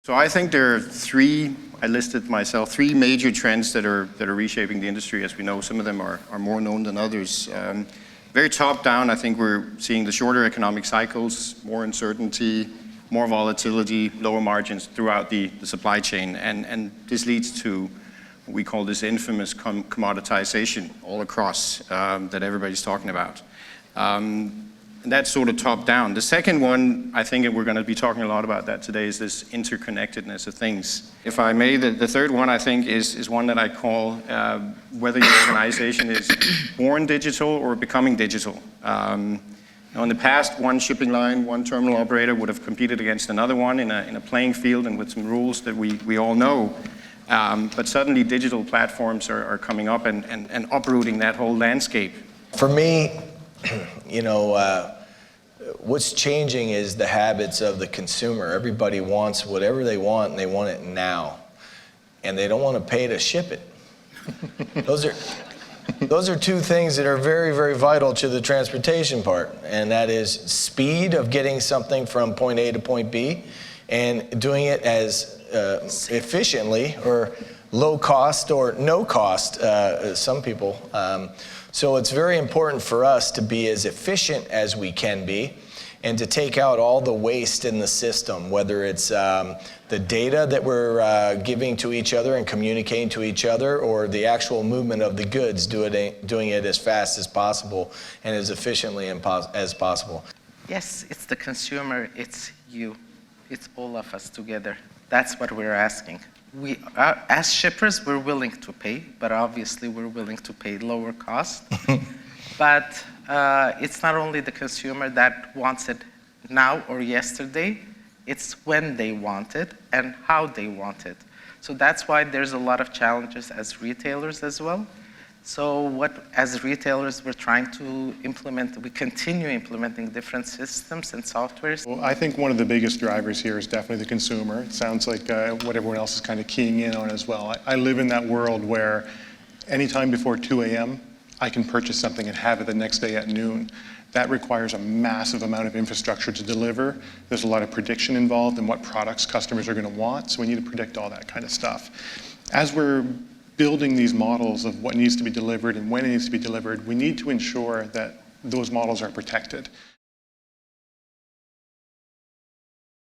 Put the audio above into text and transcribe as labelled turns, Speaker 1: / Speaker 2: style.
Speaker 1: So I think there are three, I listed myself, three major trends that are reshaping the industry. As we know, some of them are more known than others. Very top down, I think we're seeing the shorter economic cycles, more uncertainty, more volatility, lower margins throughout the supply chain. And this leads to what we call this infamous commoditization all across that everybody's talking about. And that's sort of top down. The second one, I think we're going to be talking a lot about that today, is this interconnectedness of things. If I may, the third one I think is one that I call whether your organization is born digital or becoming digital. In the past, one shipping line, one terminal operator would have competed against another one in a playing field and with some rules that we all know. But suddenly digital platforms are coming up and uprooting that whole landscape.
Speaker 2: For me, what's changing is the habits of the consumer. Everybody wants whatever they want, and they want it now. And they don't want to pay to ship it. Those are two things that are very, very vital to the transportation part. And that is speed of getting something from point A to point B and doing it as efficiently or low cost or no cost, some people. So it's very important for us to be as efficient as we can be and to take out all the waste in the system, whether it's the data that we're giving to each other and communicating to each other, or the actual movement of the goods, doing it as fast as possible and as efficiently as possible.
Speaker 3: Yes, it's the consumer, it's you, it's all of us together. That's what we're asking. We are, as shippers, we're willing to pay, but obviously we're willing to pay lower cost. But it's not only the consumer that wants it now or yesterday, it's when they want it and how they want it. So that's why there's a lot of challenges as retailers as well. So as retailers, we're trying to implement, we continue implementing different systems and softwares.
Speaker 4: Well, I think one of the biggest drivers here is definitely the consumer. It sounds like what everyone else is kind of keying in on as well. I live in that world where anytime before 2 a.m., I can purchase something and have it the next day at noon. That requires a massive amount of infrastructure to deliver. There's a lot of prediction involved in what products customers are going to want, so we need to predict all that kind of stuff. As we're building these models of what needs to be delivered and when it needs to be delivered, we need to ensure that those models are protected.